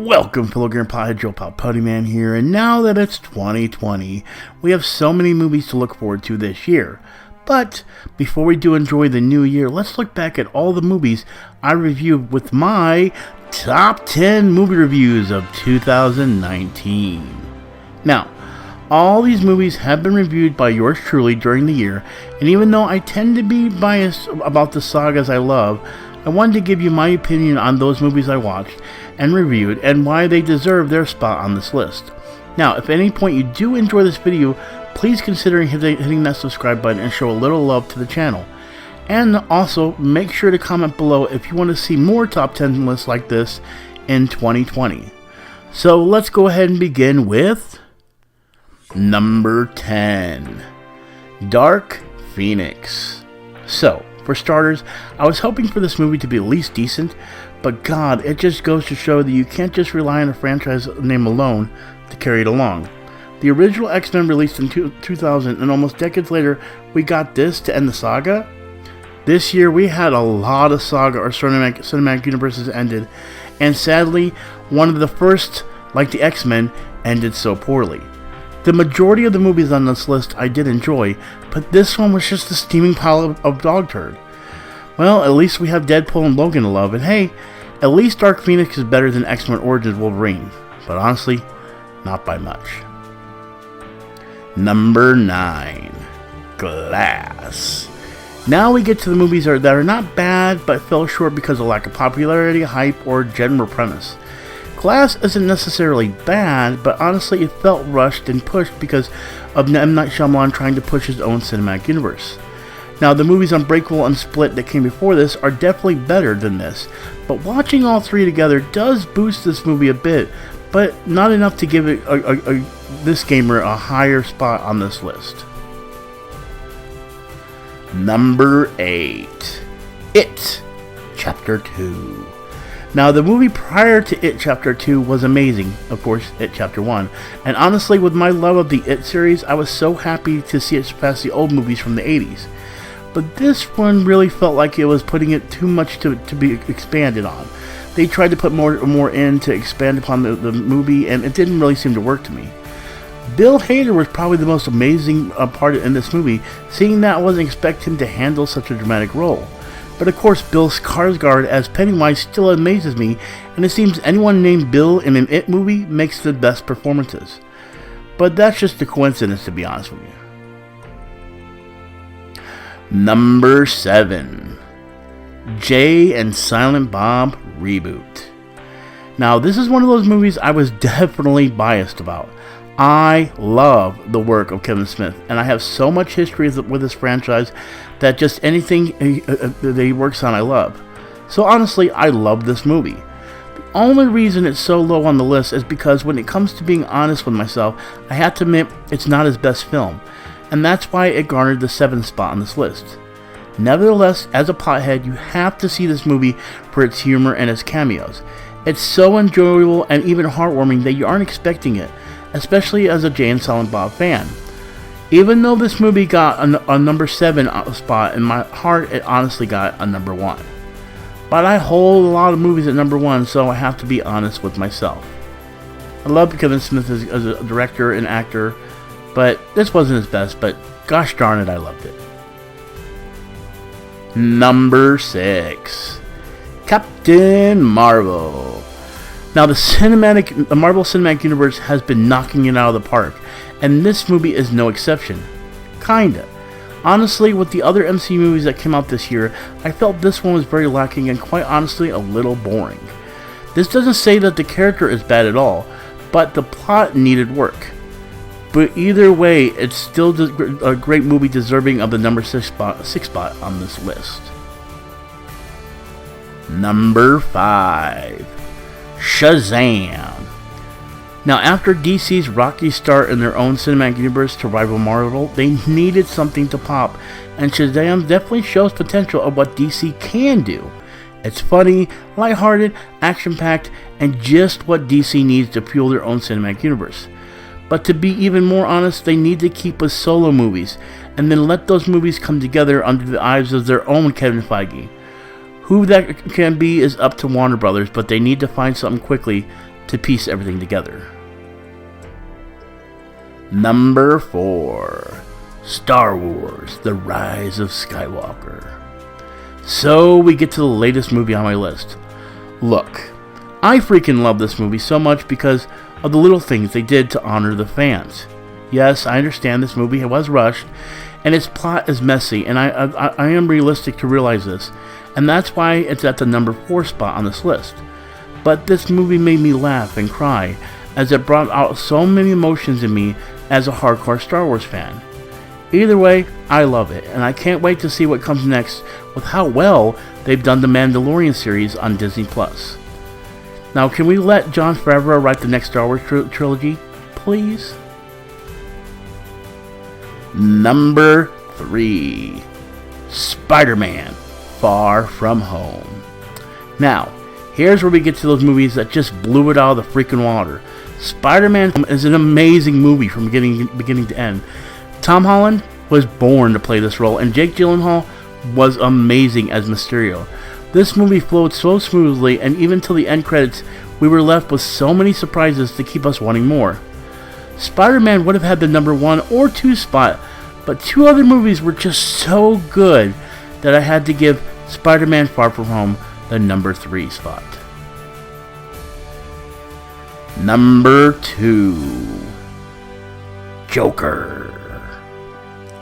Welcome, fellow Grandpa Joe Pop Putty Man here, and now that it's 2020, we have so many movies to look forward to this year. But before we do enjoy the new year, let's look back at all the movies I reviewed with my top 10 movie reviews of 2019. Now, all these movies have been reviewed by yours truly during the year, and even though I tend to be biased about the sagas I love, I wanted to give you my opinion on those movies I watched and reviewed and why they deserve their spot on this list. Now, if at any point you do enjoy this video, please consider hitting that subscribe button and show a little love to the channel. And also, make sure to comment below if you want to see more top 10 lists like this in 2020. So let's go ahead and begin with number 10, Dark Phoenix. So, for starters, I was hoping for this movie to be at least decent, but God, it just goes to show that you can't just rely on a franchise name alone to carry it along. The original X-Men released in 2000, and almost decades later, we got this to end the saga. This year, we had a lot of saga or cinematic universes ended, and sadly, one of the first, like the X-Men, ended so poorly. The majority of the movies on this list I did enjoy, but this one was just a steaming pile of dog turd. Well, at least we have Deadpool and Logan to love, and hey, at least Dark Phoenix is better than X-Men Origins Wolverine, but honestly, not by much. Number 9, Glass. Now we get to the movies that are not bad, but fell short because of lack of popularity, hype, or general premise. Glass isn't necessarily bad, but honestly it felt rushed and pushed because of M. Night Shyamalan trying to push his own cinematic universe. Now, the movies Unbreakable and Split that came before this are definitely better than this, but watching all three together does boost this movie a bit, but not enough to give it this gamer a higher spot on this list. Number 8, It, Chapter 2. Now, the movie prior to It Chapter 2 was amazing, of course, It Chapter 1, and honestly, with my love of the It series, I was so happy to see it surpass the old movies from the 80s. But this one really felt like it was putting it too much to be expanded on. They tried to put more in to expand upon the movie, and it didn't really seem to work to me. Bill Hader was probably the most amazing part in this movie, seeing that I wasn't expecting him to handle such a dramatic role. But of course, Bill Skarsgård as Pennywise still amazes me, and it seems anyone named Bill in an It movie makes the best performances. But that's just a coincidence, to be honest with you. Number 7, Jay and Silent Bob Reboot. Now, this is one of those movies I was definitely biased about. I love the work of Kevin Smith, and I have so much history with this franchise that just anything that he works on I love. So honestly, I love this movie. The only reason it's so low on the list is because when it comes to being honest with myself, I have to admit it's not his best film, and that's why it garnered the 7th spot on this list. Nevertheless, as a pothead, you have to see this movie for its humor and its cameos. It's so enjoyable and even heartwarming that you aren't expecting it, especially as a Jay and Silent Bob fan. Even though this movie got a number 7 spot, in my heart it honestly got a number 1. But I hold a lot of movies at number 1, so I have to be honest with myself. I love Kevin Smith as a director and actor, but this wasn't his best, but gosh darn it, I loved it. Number 6, Captain Marvel. Now, the Marvel Cinematic Universe has been knocking it out of the park, and this movie is no exception. Kinda. Honestly, with the other MCU movies that came out this year, I felt this one was very lacking and quite honestly a little boring. This doesn't say that the character is bad at all, but the plot needed work. But either way, it's still a great movie deserving of the number 6 spot on this list. Number 5, Shazam. Now, after DC's rocky start in their own cinematic universe to rival Marvel, they needed something to pop, and Shazam definitely shows potential of what DC can do. It's funny, lighthearted, action-packed, and just what DC needs to fuel their own cinematic universe. But to be even more honest, they need to keep with solo movies, and then let those movies come together under the eyes of their own Kevin Feige. Who that can be is up to Warner Brothers, but they need to find something quickly, to piece everything together. Number 4. Star Wars: The Rise of Skywalker. So we get to the latest movie on my list. Look, I freaking love this movie so much because of the little things they did to honor the fans. Yes, I understand this movie was rushed, and its plot is messy, and I am realistic to realize this, and that's why it's at the number 4 spot on this list. But this movie made me laugh and cry, as it brought out so many emotions in me as a hardcore Star Wars fan. Either way, I love it, and I can't wait to see what comes next with how well they've done the Mandalorian series on Disney+. Now, can we let Jon Favreau write the next Star Wars trilogy, please? Number 3. SpiderMan: Far From Home. Now, here's where we get to those movies that just blew it out of the freaking water. Spider-Man is an amazing movie from beginning to end. Tom Holland was born to play this role, and Jake Gyllenhaal was amazing as Mysterio. This movie flowed so smoothly, and even till the end credits, we were left with so many surprises to keep us wanting more. Spider-Man would have had the number 1 or 2 spot, but 2 other movies were just so good that I had to give Spider-Man: Far From Home the number 3 spot. Number 2. Joker.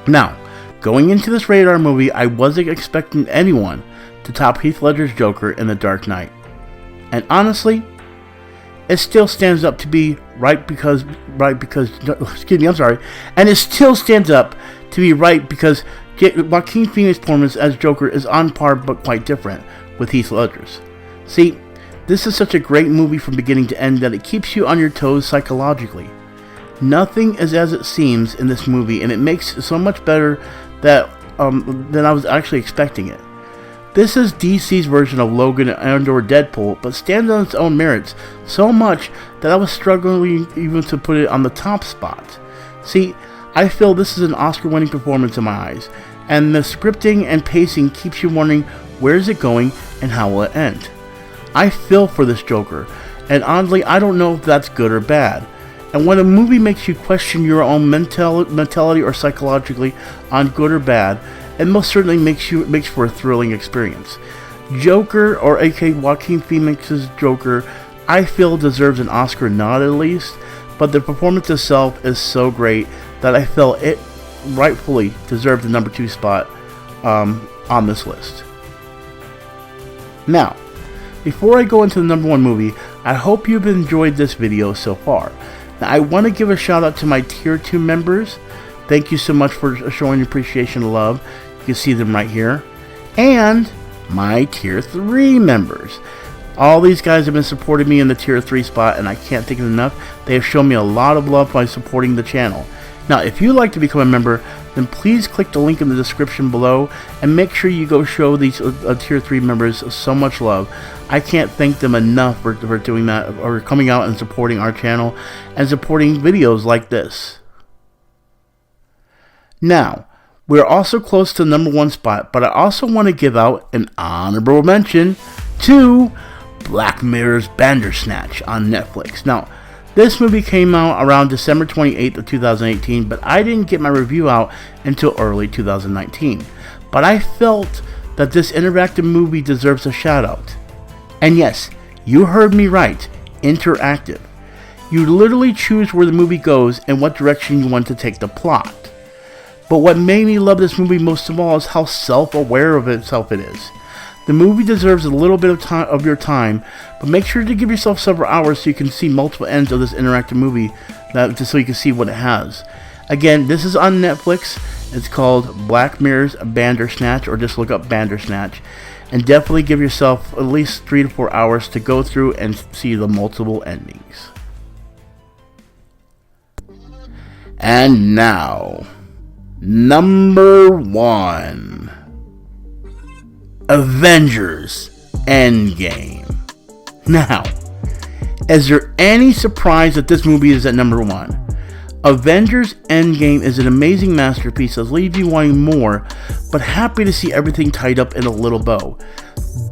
Now, going into this rated R movie, I wasn't expecting anyone to top Heath Ledger's Joker in The Dark Knight. And honestly, it still stands up to be right because and it still stands up to be right because Joaquin Phoenix's performance as Joker is on par but quite different with Heath Ledger's. See, this is such a great movie from beginning to end that it keeps you on your toes psychologically. Nothing is as it seems in this movie, and it makes it so much better than I was actually expecting it. This is DC's version of Logan and/or Deadpool, but stands on its own merits so much that I was struggling even to put it on the top spot. See, I feel this is an Oscar-winning performance in my eyes, and the scripting and pacing keeps you wondering where is it going and how will it end. I feel for this Joker, and oddly, I don't know if that's good or bad. And when a movie makes you question your own mentality or psychologically on good or bad, it most certainly makes for a thrilling experience. Joker, or aka Joaquin Phoenix's Joker, I feel deserves an Oscar nod at least, but the performance itself is so great that I felt it rightfully deserved the number 2 spot on this list. Now, before I go into the number 1 movie, I hope you've enjoyed this video so far. Now, I want to give a shout out to my Tier 2 members. Thank you so much for showing appreciation and love. You can see them right here. And my Tier 3 members. All these guys have been supporting me in the Tier 3 spot, and I can't thank them enough. They have shown me a lot of love by supporting the channel. Now, if you'd like to become a member, then please click the link in the description below and make sure you go show these Tier 3 members so much love. I can't thank them enough for doing that, or coming out and supporting our channel and supporting videos like this. Now, we're also close to the number 1 spot, but I also want to give out an honorable mention to Black Mirror's Bandersnatch on Netflix. Now, this movie came out around December 28th of 2018, but I didn't get my review out until early 2019. But I felt that this interactive movie deserves a shout out. And yes, you heard me right, interactive. You literally choose where the movie goes and what direction you want to take the plot. But what made me love this movie most of all is how self-aware of itself it is. The movie deserves a little bit of your time, but make sure to give yourself several hours so you can see multiple ends of this interactive movie, just so you can see what it has. Again, this is on Netflix. It's called Black Mirror's Bandersnatch, or just look up Bandersnatch. And definitely give yourself at least 3 to 4 hours to go through and see the multiple endings. And now, number 1. Avengers Endgame. Now, is there any surprise that this movie is at number 1? Avengers Endgame is an amazing masterpiece that leaves you wanting more, but happy to see everything tied up in a little bow.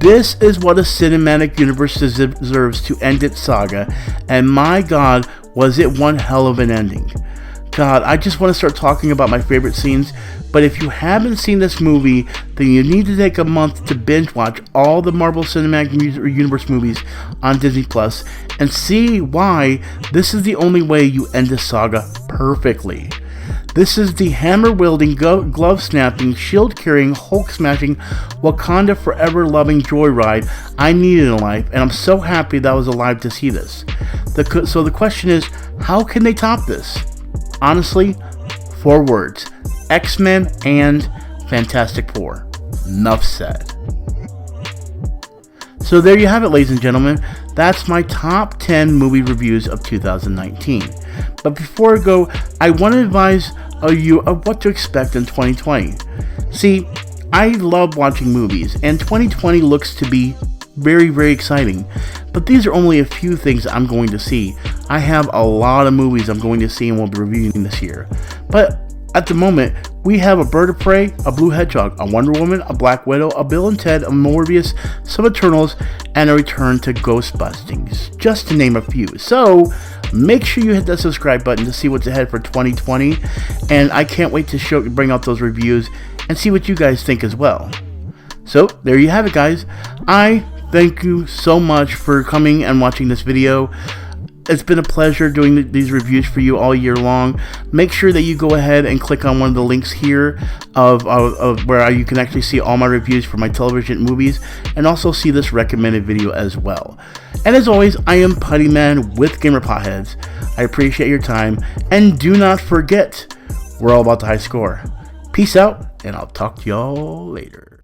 This is what a cinematic universe deserves to end its saga, and my god, was it one hell of an ending. God, I just want to start talking about my favorite scenes, but if you haven't seen this movie, then you need to take a month to binge watch all the Marvel Cinematic Universe movies on Disney Plus and see why this is the only way you end a saga perfectly. This is the hammer-wielding, glove-snapping, shield-carrying, Hulk-smashing, Wakanda forever-loving joyride I needed in life, and I'm so happy that I was alive to see this. So the question is, how can they top this? Honestly, 4 words: X-Men and Fantastic Four. Enough said. So there you have it, ladies and gentlemen. That's my top 10 movie reviews of 2019. But before I go, I want to advise you of what to expect in 2020. See, I love watching movies, and 2020 looks to be very, very exciting. But these are only a few things I'm going to see. I have a lot of movies I'm going to see and will be reviewing this year. But at the moment, we have a Bird of Prey, a Blue Hedgehog, a Wonder Woman, a Black Widow, a Bill and Ted, a Morbius, some Eternals, and a return to Ghostbusters, just to name a few. So make sure you hit that subscribe button to see what's ahead for 2020, and I can't wait to bring out those reviews and see what you guys think as well. So there you have it, guys. I thank you so much for coming and watching this video. It's been a pleasure doing these reviews for you all year long. Make sure that you go ahead and click on one of the links here of where you can actually see all my reviews for my television movies and also see this recommended video as well. And as always, I am PuttyMan with Gamer Potheads. I appreciate your time, and do not forget, we're all about the high score. Peace out, and I'll talk to y'all later.